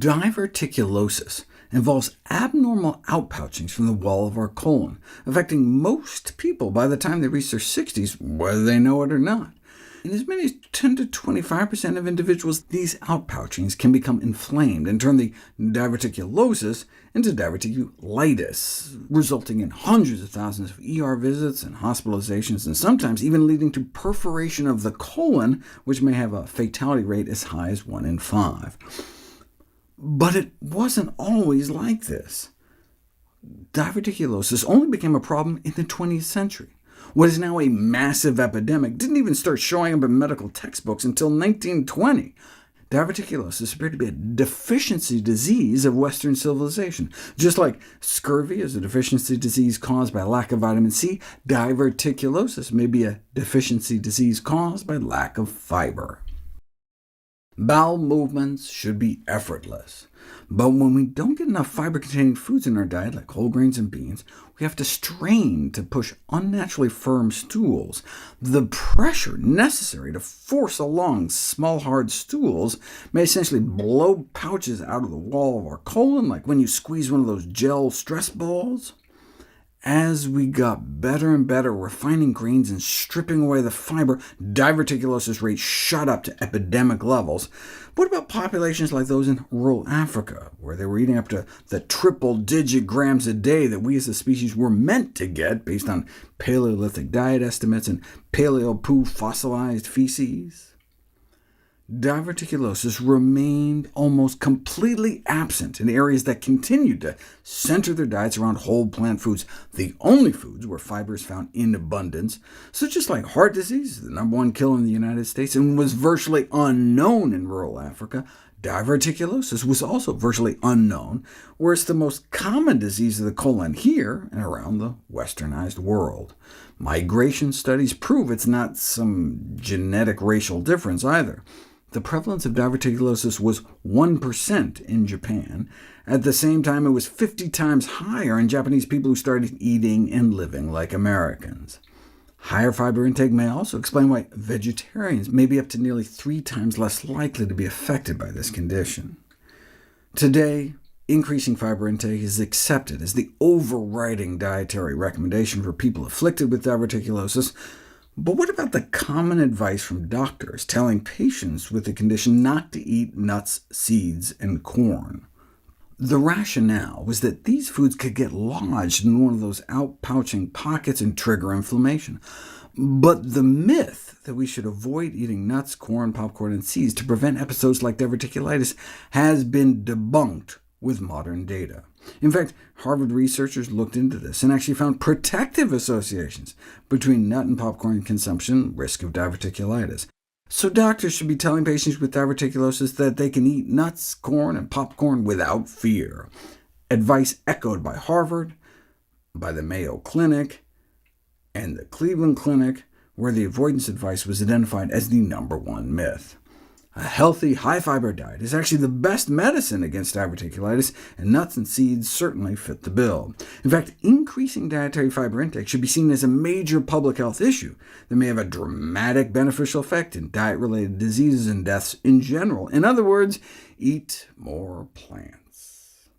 Diverticulosis involves abnormal outpouchings from the wall of our colon, affecting most people by the time they reach their 60s, whether they know it or not. In as many as 10 to 25% of individuals, these outpouchings can become inflamed and turn the diverticulosis into diverticulitis, resulting in hundreds of thousands of ER visits and hospitalizations, and sometimes even leading to perforation of the colon, which may have a fatality rate as high as 1 in 5. But it wasn't always like this. Diverticulosis only became a problem in the 20th century. What is now a massive epidemic didn't even start showing up in medical textbooks until 1920. Diverticulosis appeared to be a deficiency disease of Western civilization. Just like scurvy is a deficiency disease caused by lack of vitamin C, diverticulosis may be a deficiency disease caused by lack of fiber. Bowel movements should be effortless, but when we don't get enough fiber-containing foods in our diet, like whole grains and beans, we have to strain to push unnaturally firm stools. The pressure necessary to force along small, hard stools may essentially blow pouches out of the wall of our colon, like when you squeeze one of those gel stress balls. As we got better and better refining grains and stripping away the fiber, diverticulosis rates shot up to epidemic levels. What about populations like those in rural Africa, where they were eating up to the triple-digit grams a day that we as a species were meant to get, based on Paleolithic diet estimates and paleo-poo fossilized feces? Diverticulosis remained almost completely absent in areas that continued to center their diets around whole plant foods, the only foods where fiber is found in abundance. So just like heart disease, the #1 killer in the United States, and was virtually unknown in rural Africa, diverticulosis was also virtually unknown, where it's the most common disease of the colon here and around the westernized world. Migration studies prove it's not some genetic racial difference either. The prevalence of diverticulosis was 1% in Japan. At the same time, it was 50 times higher in Japanese people who started eating and living like Americans. Higher fiber intake may also explain why vegetarians may be up to nearly 3 times less likely to be affected by this condition. Today, increasing fiber intake is accepted as the overriding dietary recommendation for people afflicted with diverticulosis. But what about the common advice from doctors telling patients with the condition not to eat nuts, seeds, and corn? The rationale was that these foods could get lodged in one of those outpouching pockets and trigger inflammation. But the myth that we should avoid eating nuts, corn, popcorn, and seeds to prevent episodes like diverticulitis has been debunked with modern data. In fact, Harvard researchers looked into this and actually found protective associations between nut and popcorn consumption and risk of diverticulitis. So doctors should be telling patients with diverticulosis that they can eat nuts, corn, and popcorn without fear. Advice echoed by Harvard, by the Mayo Clinic, and the Cleveland Clinic, where the avoidance advice was identified as the #1 myth. A healthy, high-fiber diet is actually the best medicine against diverticulitis, and nuts and seeds certainly fit the bill. In fact, increasing dietary fiber intake should be seen as a major public health issue that may have a dramatic beneficial effect in diet-related diseases and deaths in general. In other words, eat more plants.